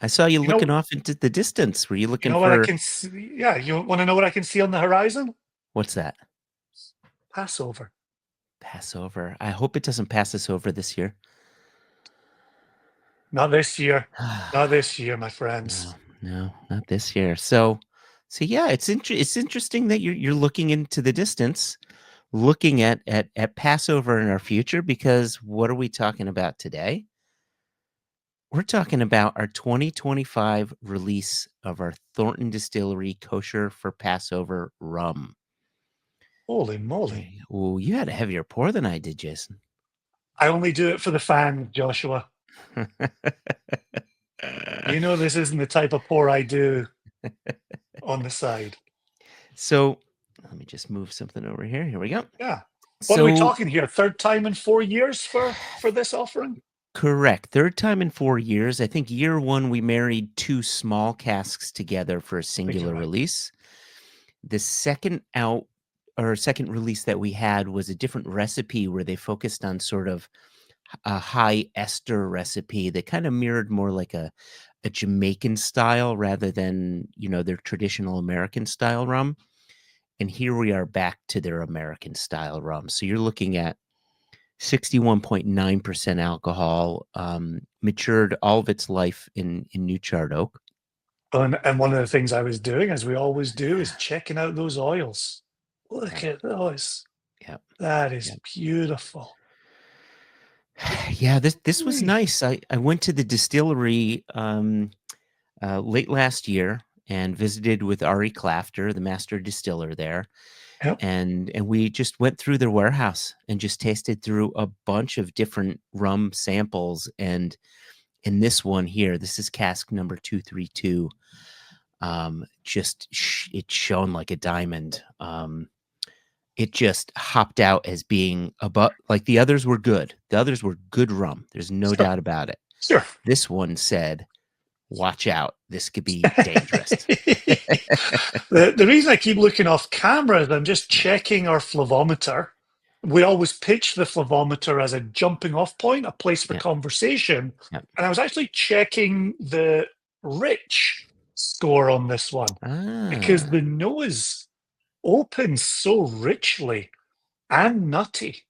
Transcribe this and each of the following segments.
I saw you You looking know, off into the distance. Were you you looking know what I for can see? Yeah, you want to know what I can see on the horizon? what's that? Passover. Passover. I hope it doesn't pass us over this year. Not this year. Not this year, my No, friends. no, not this year. So yeah, it's interesting that you're looking into the distance, looking at Passover in our future because what are we talking about today? We're talking about our 2025 release of our Thornton Distillery Kosher for Passover rum. Holy moly. Oh, you had a heavier pour than I did, Jason. I only do it for the fans, Joshua. You know this isn't the type of pour I do on the side. So let me just move something over here. Here we go. Yeah. What are we So talking here? Third time in 4 years for this offering? correct. Third time in 4 years. I think year one, we married two small casks together for a I think you're singular right. release. The second out or second release that we had was a different recipe where they focused on sort of a high ester recipe that kind of mirrored more like a Jamaican style rather than, their traditional American style rum. And here we are back to their American style rum. So you're looking at 61.9% alcohol, matured all of its life in new charred oak. And one of the things I was doing, as we always do, is checking out those oils. Yeah, Look at those. yeah, That is yeah. beautiful. Yeah, this was Whee. nice. I went to the distillery late last year and visited with Ari Clafter, the master distiller there, Yep. and we just went through their warehouse and just tasted through a bunch of different rum samples. And in this one here, this is cask number 232. It shone like a diamond. It just hopped out as being above, like the others were good. The others were good rum. There's no Sure. doubt about it. Sure. This one said, watch out. This could be dangerous. The reason I keep looking off camera is I'm just checking our flavometer. We always pitch the flavometer as a jumping off point, a place for Yeah. conversation. Yeah. And I was actually checking the rich score on this one because Ah, the nose opens so richly and nutty.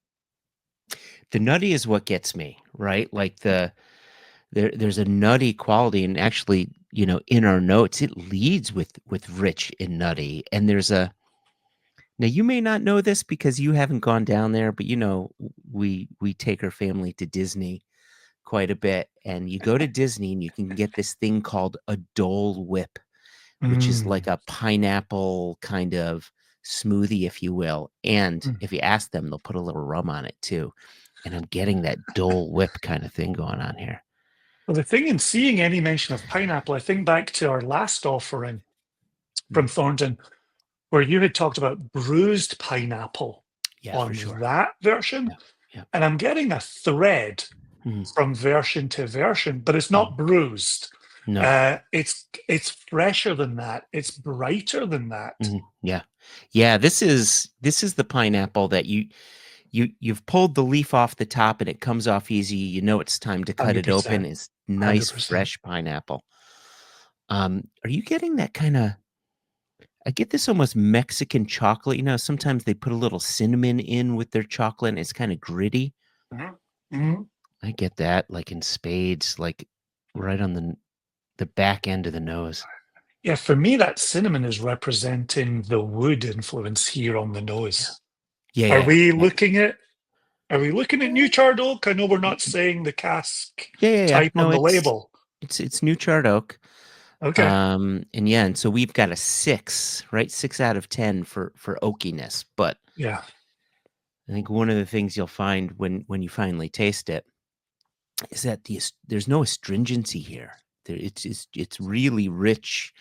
the nutty is what gets me, right? Like there's a nutty quality, and actually, in our notes, it leads with rich and nutty. And there's a now you may not know this because you haven't gone down there, but we take our family to Disney quite a bit, and you go to Disney and you can get this thing called a Dole Whip, which is like Mm. a pineapple kind of smoothie, if you will. And Mm. if you ask them, they'll put a little rum on it too. And I'm getting that Dole Whip kind of thing going on here. Well, the thing in seeing any mention of pineapple, I think back to our last offering Mm. from Thornton, where you had talked about bruised pineapple Yeah, for on sure. that version. Yeah, yeah. And I'm getting a thread Mhm, from version to version, but it's mhm. not bruised. No. It's fresher than that. It's brighter than that. Yeah. Yeah, this is the pineapple that you've pulled the leaf off the top and it comes off easy. You know it's time to cut it open. 100%. It's nice 100%. fresh pineapple. Are you getting that kinda I get this almost Mexican chocolate, sometimes they put a little cinnamon in with their chocolate and it's kinda gritty. Mhm. Mhm. I get that, like, in spades, like, right on the back end of the nose. Yeah, for me, that cinnamon is representing the wood influence here on the Yeah. nose. Yeah, Are yeah, we yeah. looking at Are we looking at new charred oak? I know we're not saying the cask Yeah, yeah, yeah. type No, on the it's label. it's new charred oak. Okay. And so we've got a 6, right? 6 out of 10 for oakiness, but Yeah. I think one of the things you'll find when you finally taste it is that there's no astringency here. It's really rich.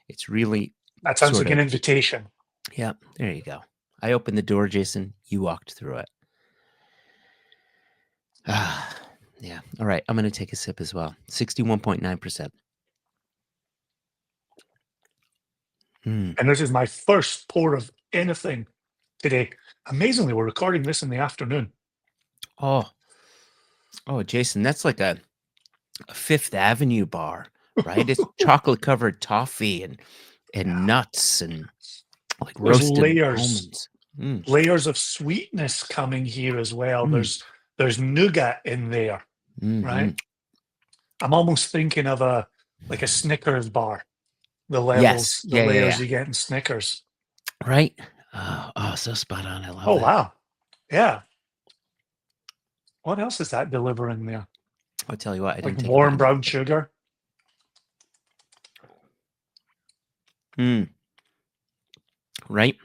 It's really That sounds sort like an of invitation. yeah, there you go. I opened the door, Jason, you walked through it. Ah, yeah. All right, I'm gonna take a sip as well. 61.9%. Mm. And this is my first pour of anything today. Amazingly, we're recording this in the afternoon. Oh, oh, Jason, that's like a Fifth Avenue bar. right? It's chocolate covered toffee and Yeah. nuts and like There's roasted almonds. Mm, layers of sweetness coming here as well. mm, There's nougat in there, right? mhm. I'm almost thinking of a like a Snickers bar, Yes. the Yeah, yeah, layers yeah. you get in Snickers. Right? Oh, so spot on. I love Oh that. wow. Yeah. What else is that delivering there? I'll tell you what, I Like didn't take a bite warm of that. brown sugar? Mm, right?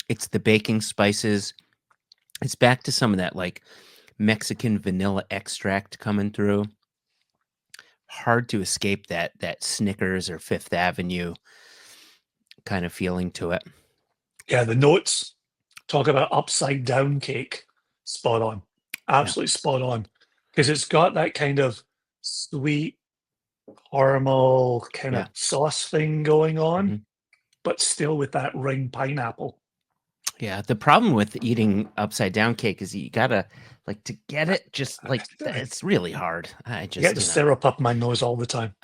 It's the baking spices. It's back to some of that like Mexican vanilla extract coming through. Hard to escape that Snickers or Fifth Avenue kind of feeling to it. Yeah, the notes talk about upside down cake. Spot on. Yeah, Absolutely spot on. Because it's got that kind of sweet caramel kind yeah. of sauce thing going on, Mhm. but still with that ring pineapple. Yeah, the problem with eating upside down cake is you gotta like to get it just I, like I it's really hard. I get just, the syrup up my nose all the time,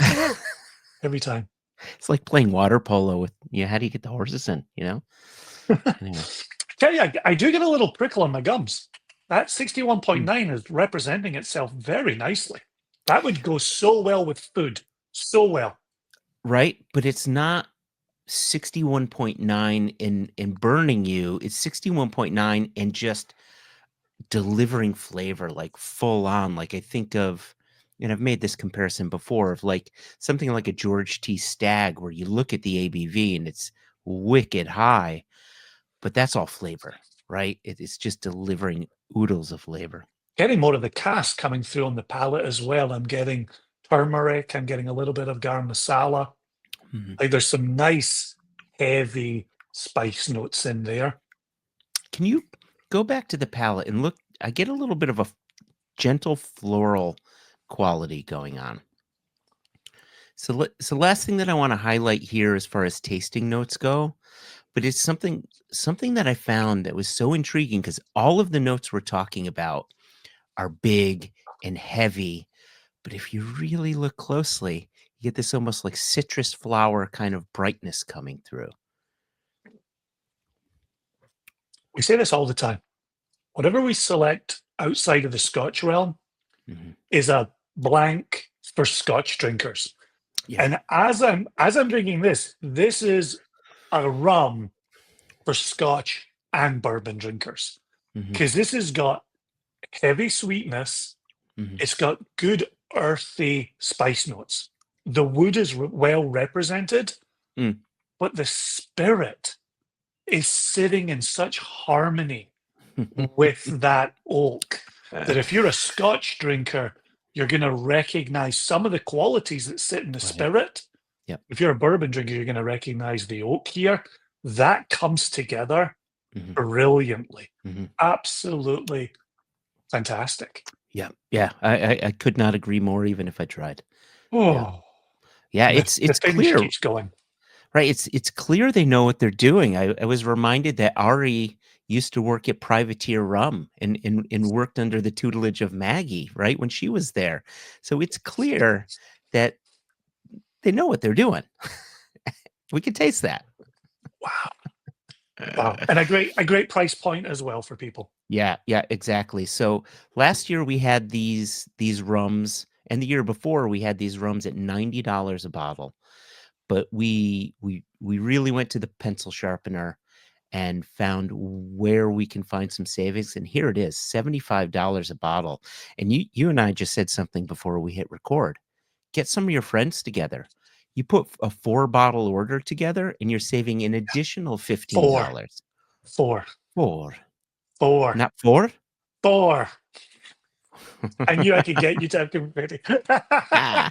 every time. it's like playing water polo with how do you get the horses in, you know? Anyway. Tell you, I do get a little prickle on my gums. That Mm. 61.9 is representing itself very nicely. That would go so well with food. So well. Right? But it's not 61.9 in burning you. It's 61.9 and just delivering flavor like full on. Like I think of, and I've made this comparison before of like something like a George T. Stagg where you look at the ABV and it's wicked high, but that's all flavor, right? It's just delivering oodles of flavor. Getting more of the cask coming through on the palate as well. I'm getting turmeric. I'm getting a little bit of garam masala. Mhm. Like there's some nice, heavy spice notes in there. Can you go back to the palate and look? I get a little bit of a gentle floral quality going on. So last thing that I want to highlight here as far as tasting notes go, but it's something that I found that was so intriguing because all of the notes we're talking about are big and heavy, but if you really look closely, you get this almost like citrus flower kind of brightness coming through. We say this all the time. Whatever we select outside of the Scotch realm Mhm. is a blank for Scotch drinkers. Yeah. And as I'm drinking this, this is a rum for Scotch and bourbon drinkers Mhm. because this has got heavy sweetness. Mhm. It's got good earthy spice notes. The wood is well represented, Mm. but the spirit is sitting in such harmony with that oak that if you're a Scotch drinker, you're going to recognize some of the qualities that sit in the Right. spirit. Yep. If you're a bourbon drinker, you're going to recognize the oak here. That comes together Mhm. brilliantly. Mhm. Absolutely fantastic. Yeah. Yeah. I could not agree more even if I tried. Yeah. Oh, Yeah, the it's finish clear, keeps going. right? It's clear they know what they're doing. I was reminded that Ari used to work at Privateer Rum and worked under the tutelage of Maggie, right, when she was there. So it's clear that they know what they're doing. We can taste that. Wow. Wow. And a great price point as well for people. Yeah, yeah, exactly. So last year we had these rums, and the year before we had these rums at $90 a bottle. But we really went to the pencil sharpener and found where we can find some savings, and here it is, $75 a bottle. And you and I just said something before we hit record. Get some of your friends together. You put a 4-bottle order together, and you're saving an additional Four, $15. four, 4. four, Not 4? four. I knew I could get you to have confetti. Ah.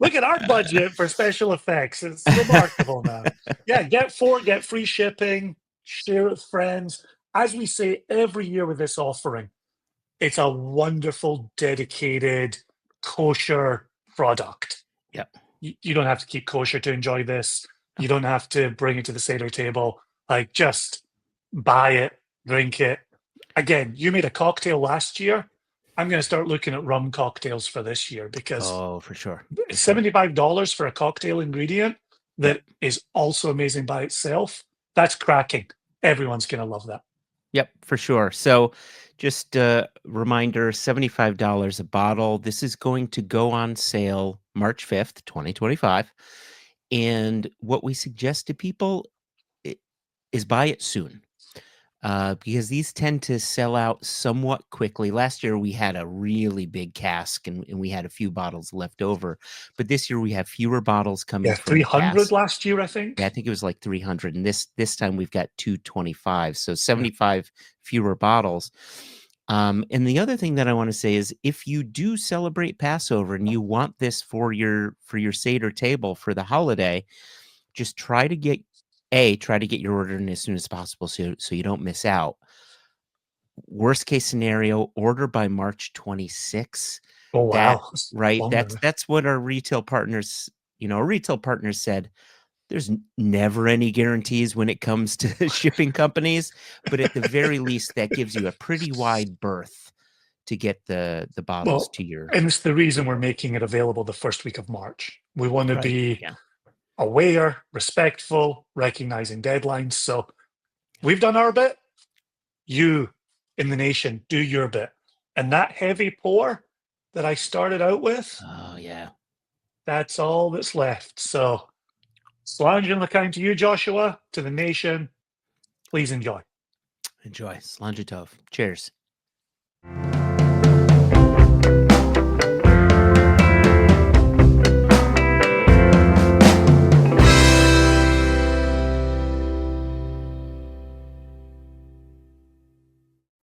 Look at our budget for special effects. It's remarkable now. Yeah, get four, get free shipping, share with friends. As we say every year with this offering, it's a wonderful, dedicated, kosher product. Yep. You don't have to keep kosher to enjoy this. You don't have to bring it to the Seder table. Like, just buy it, drink it. Again, you made a cocktail last year I'm going to start looking at rum cocktails for this year because Oh, for sure. For sure. $75 for a cocktail ingredient Yep. that is also amazing by itself. That's cracking. Everyone's going to love that. Yep, for sure. So just a reminder, $75 a bottle. This is going to go on sale March 5th, 2025. And what we suggest to people i- is buy it soon. Because these tend to sell out somewhat quickly. Last year we had a really big cask and we had a few bottles left over. But this year we have fewer bottles coming Yeah, from the 300 cask. last year, I Yeah, I think. think it was like 300, and this time we've got 225, so Yeah. 75 fewer bottles. And the other thing that I want to say is, if you do celebrate Passover and you want this for your Seder table for the holiday, just try to get your order in as soon as possible, so you don't miss out. Worst case scenario, order by March 26th. Oh, That wow. It's right, longer. that's what our retail partners, our retail partners said there's never any guarantees when it comes to shipping companies, but at the very least, that gives you a pretty wide berth to get the bottles Well, to your and it's the reason we're door. making it available the first week of March. We want to Right. be Yeah. aware, respectful, recognizing deadlines. So we've done our bit. You in the nation, do your bit. And that heavy pour that I started out with, Oh, yeah. that's all that's left. So, Slange and Lakind to you, Joshua, to the nation. Please enjoy. Enjoy. Slanjatov. Cheers.